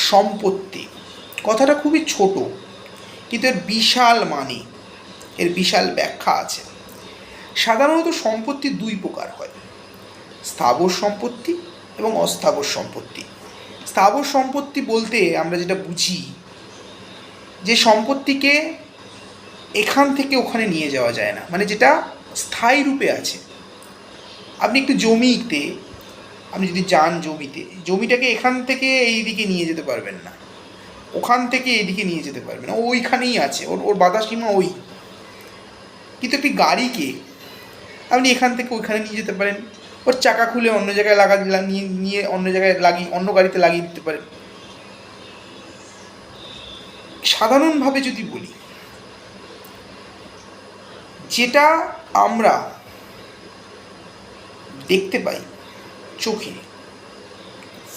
সম্পত্তি কথাটা খুবই ছোট, কিন্তু এর বিশাল মানে, এর বিশাল ব্যাখ্যা আছে। সাধারণত সম্পত্তি দুই প্রকার হয়, স্থাবর সম্পত্তি এবং অস্থাবর সম্পত্তি। স্থাবর সম্পত্তি বলতে আমরা যেটা বুঝি, যে সম্পত্তিকে এখান থেকে ওখানে নিয়ে যাওয়া যায় না, মানে যেটা স্থায়ী রূপে আছে। আপনি একটু জমিতে, আপনি যদি যান জমিতে, জমিটাকে এখান থেকে এই দিকে নিয়ে যেতে পারবেন না, ওখান থেকে এদিকে নিয়ে যেতে পারবেন না, ওইখানেই আছে, ওর ওর বাধা সীমা ওই। কিন্তু একটি গাড়িকে আপনি এখান থেকে ওইখানে নিয়ে যেতে পারেন, ওর চাকা খুলে অন্য জায়গায় নিয়ে নিয়ে অন্য জায়গায় লাগিয়ে অন্য গাড়িতে লাগিয়ে দিতে পারেন। সাধারণভাবে যদি বলি, যেটা আমরা দেখতে পাই চোখে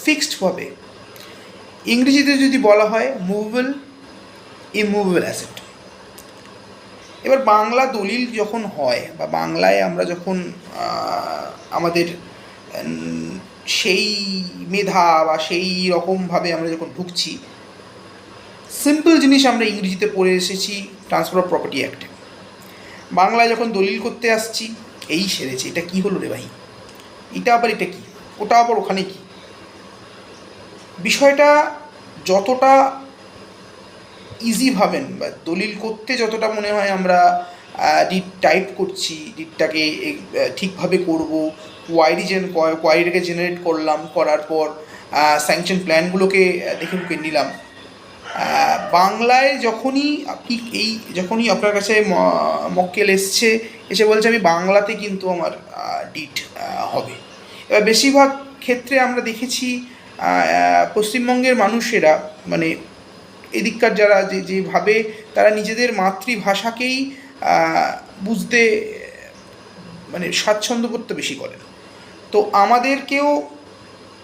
ফিক্সডভাবে, ইংরেজিতে যদি বলা হয় মুভেবল ইমুভেবল অ্যাসেট। এবার বাংলা দলিল যখন হয় বা বাংলায় আমরা যখন আমাদের সেই মেধা বা সেই রকমভাবে আমরা যখন ঢুকছি, সিম্পল জিনিস আমরা ইংরেজিতে পড়ে এসেছি ট্রান্সফার অফ প্রপার্টি অ্যাক্টে। বাংলায় যখন দলিল করতে আসছি, এই সেরেছে, এটা কী হলো রে ভাই, এটা আবার এটা কি, ওটা আবার ওখানে কি। বিষয়টা যতটা ইজি ভাবেন বা দলিল করতে যতটা মনে হয় আমরা ডিট টাইপ করছি, ডিটটাকে ঠিকভাবে করব, কোয়ারিটাকে জেনারেট করলাম, করার পর স্যাংশন প্ল্যানগুলোকে দেখে বুকে নিলাম, বাংলায় যখনই আপনি যখনই আপনার কাছে মক্কেল এসছে, এসে বলছে আমি বাংলাতে কিন্তু আমার ডিট হবে। এবার বেশিরভাগ ক্ষেত্রে আমরা দেখেছি পশ্চিমবঙ্গের মানুষেরা, মানে এদিককার যারা যেভাবে তারা নিজেদের মাতৃভাষাকেই বুঝতে মানে স্বাচ্ছন্দ্য বোধ বেশি করেন। তো আমাদেরকেও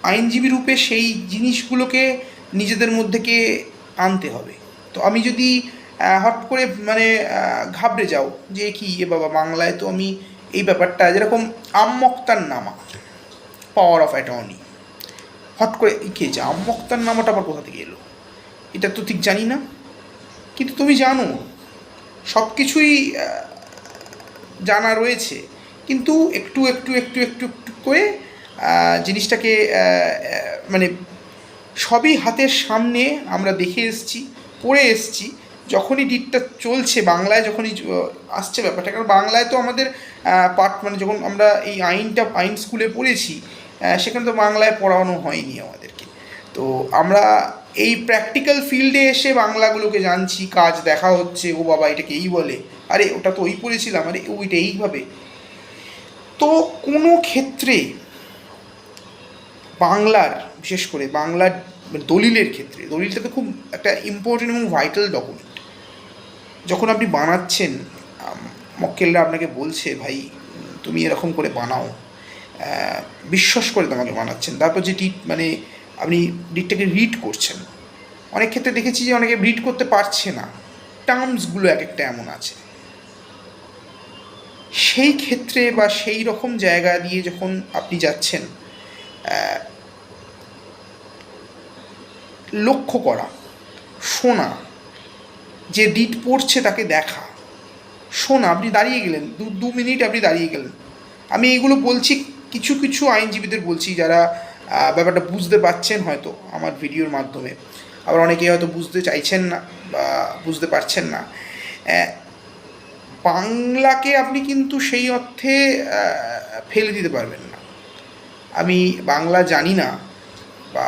আইনজীবী রূপে সেই জিনিসগুলোকে নিজেদের মধ্যেকে আনতে হবে। তো আমি যদি হট করে মানে ঘাবড়ে যাও যে কি এ বাবা, বাংলায় তো আমি এই ব্যাপারটা, যেরকম আম্মক্তার নামা, পাওয়ার অফ অ্যাটর্নি, হট করে কে যে আম্মক্তার নামাটা আবার কোথা থেকে এলো, এটা তো ঠিক জানি না। কিন্তু তুমি জানো সব কিছুই জানা রয়েছে, কিন্তু একটু একটু একটু একটু একটু করে জিনিসটাকে মানে সবই হাতের সামনে আমরা দেখে এসেছি, পড়ে এসেছি। যখনই ডিটটা চলছে বাংলায়, যখনই আসছে ব্যাপারটা, কারণ বাংলায় তো আমাদের মানে যখন আমরা এই আইন স্কুলে পড়েছি, সেখানে তো বাংলায় পড়ানো হয়নি আমাদেরকে। তো আমরা এই প্র্যাকটিক্যাল ফিল্ডে এসে বাংলাগুলোকে জানছি, কাজ দেখা হচ্ছে, ও বাবা এটাকে এই বলে, আরে ওটা তো ওই পড়েছিলাম, আরে ওইটা এইভাবে। তো কোনো ক্ষেত্রে বাংলার, বিশেষ করে বাংলার দলিলের ক্ষেত্রে, দলিলটা তো খুব একটা ইম্পর্টেন্ট এবং ভাইটাল ডকুমেন্ট। যখন আপনি বানাচ্ছেন, মক্কেলরা আপনাকে বলছে ভাই তুমি এরকম করে বানাও, বিশ্বাস করে তোমাকে বানাচ্ছেন, তারপর যে ডিট মানে আপনি ডিটটাকে রিড করছেন, অনেক ক্ষেত্রে দেখেছি যে অনেকে রিড করতে পারছে না, টার্মসগুলো এক একটা এমন আছে। সেই ক্ষেত্রে বা সেই রকম জায়গা দিয়ে যখন আপনি যাচ্ছেন, লক্ষ্য করা, শোনা, যে ডিট পড়ছে তাকে দেখা, শোনা, আপনি দাঁড়িয়ে গেলেন, দু মিনিট আপনি দাঁড়িয়ে গেলেন। আমি এইগুলো বলছি কিছু কিছু আইনজীবীদের বলছি, যারা ব্যাপারটা বুঝতে পারছেন হয়তো আমার ভিডিওর মাধ্যমে, আবার অনেকেই হয়তো বুঝতে চাইছেন না বা বুঝতে পারছেন না। বাংলাকে আপনি কিন্তু সেই অর্থে ফেলে দিতে পারবেন না। আমি বাংলা জানি না বা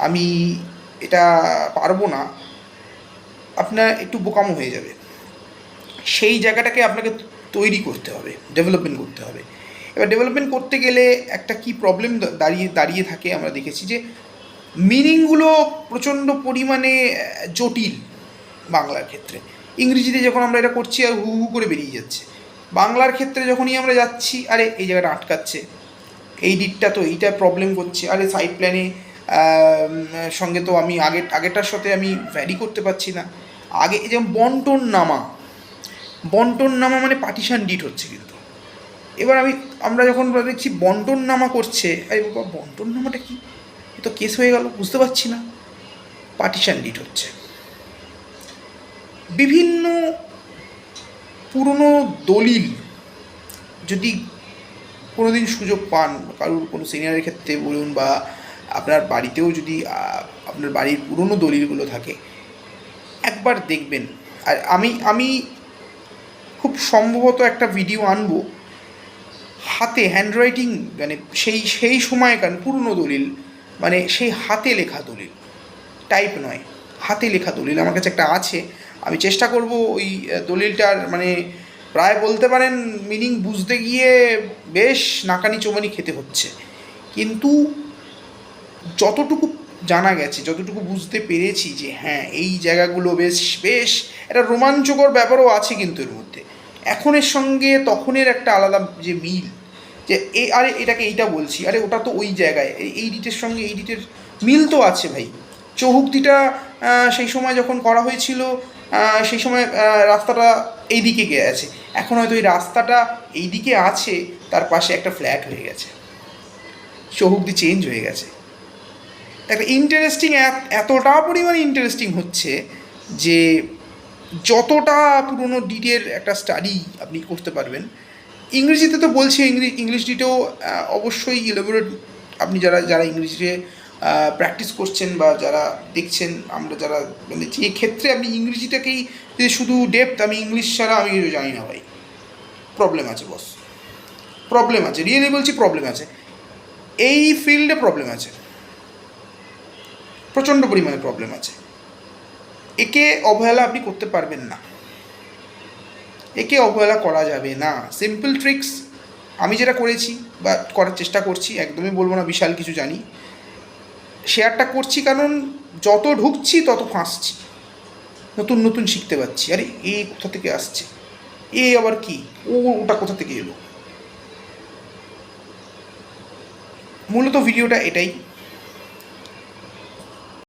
আমি এটা পারবো না, আপনার একটু বোকামো হয়ে যাবে। সেই জায়গাটাকে আপনাকে তৈরি করতে হবে, ডেভেলপমেন্ট করতে হবে। এবার ডেভেলপমেন্ট করতে গেলে একটা কি প্রবলেম দাঁড়িয়ে থাকে, আমরা দেখেছি যে মিনিংগুলো প্রচণ্ড পরিমাণে জটিল বাংলার ক্ষেত্রে। ইংরেজিতে যখন আমরা এটা করছি আর হু হু করে বেরিয়ে যাচ্ছে, বাংলার ক্ষেত্রে যখনই আমরা যাচ্ছি, আরে এই জায়গাটা আটকাচ্ছে, এই দিকটা তো এইটা প্রবলেম করছে, আরে সাইড প্ল্যানে সঙ্গে তো আমি আগেটার সাথে আমি ভ্যারি করতে পারছি না। আগে এই যেমন বন্টন নামা মানে পার্টিশন ডিট হচ্ছে, কিন্তু এবার আমরা যখন দেখছি বন্টন নামা করছে, আরে বাবা বন্টন নামাটা কি, এ তো কেস হয়ে গেল, বুঝতে পারছি না। পার্টিশন ডিড হচ্ছে। বিভিন্ন পুরনো দলিল যদি কোনো দিন সুযোগ পান, কারোর কোনো সিনিয়রের ক্ষেত্রে বলুন বা আপনার বাড়িতেও যদি আপনার বাড়ির পুরনো দলিলগুলো থাকে, একবার দেখবেন। আর আমি খুব সম্ভবত একটা ভিডিও আনবো, হাতে হ্যান্ডরাইটিং, মানে সেই সময়কার পুরনো দলিল, মানে সেই হাতে লেখা দলিল, টাইপ নয়, হাতে লেখা দলিল আমার কাছে একটা আছে। আমি চেষ্টা করব ওই দলিলটার মানে প্রায় বলতে পারেন মিনিং বুঝতে গিয়ে বেশ নাকানি চোবানি খেতে হচ্ছে, কিন্তু যতটুকু জানা গেছে, যতটুকু বুঝতে পেরেছি যে হ্যাঁ এই জায়গাগুলো বেশ বেশ একটা রোমাঞ্চকর ব্যাপারও আছে কিন্তু এর মধ্যে। এখনের সঙ্গে তখনের একটা আলাদা যে মিল, যে আরে এটাকে এইটা বলছি, আরে ওটা তো ওই জায়গায়, এই ডিটের সঙ্গে এই ডিটের মিল তো আছে ভাই। চৌহুকদিটা সেই সময় যখন করা হয়েছিল সেই সময় রাস্তাটা এই দিকে গিয়ে আছে, এখন হয়তো এই রাস্তাটা এই দিকে আছে, তার পাশে একটা ফ্ল্যাট হয়ে গেছে, চৌহুকদি চেঞ্জ হয়ে গেছে। একটা ইন্টারেস্টিং, এতটা পরিমাণে ইন্টারেস্টিং হচ্ছে যে যতটা পুরনো ডিটের একটা স্টাডি আপনি করতে পারবেন। ইংরেজিতে তো বলছি, ইংলিশ ডিটেও অবশ্যই ইলাবোরেট, আপনি যারা যারা ইংরেজিতে প্র্যাকটিস করছেন বা যারা দেখছেন, আমরা যারা মানে যে ক্ষেত্রে আপনি ইংরেজিটাকেই যে শুধু ডেপথ, আমি ইংলিশ ছাড়া আমি কিছু জানি না ভাই, প্রবলেম আছে বস, প্রবলেম আছে, রিয়েলি বলছি প্রবলেম আছে, এই ফিল্ডে প্রবলেম আছে, প্রচণ্ড পরিমাণে প্রবলেম আছে। একে অবহেলা আপনি করতে পারবেন না, একে অবহেলা করা যাবে না। সিম্পল ট্রিক্স আমি যেটা করেছি বা করার চেষ্টা করছি, একদমই বলবো না বিশাল কিছু জানি, শেয়ারটা করছি কারণ যত ঢুকছি তত ফাঁসছি, নতুন নতুন শিখতে পারছি। আরে এ কোথা থেকে আসছে, এ আবার কি, ওটা কোথা থেকে এলো। মূলত ভিডিওটা এটাই।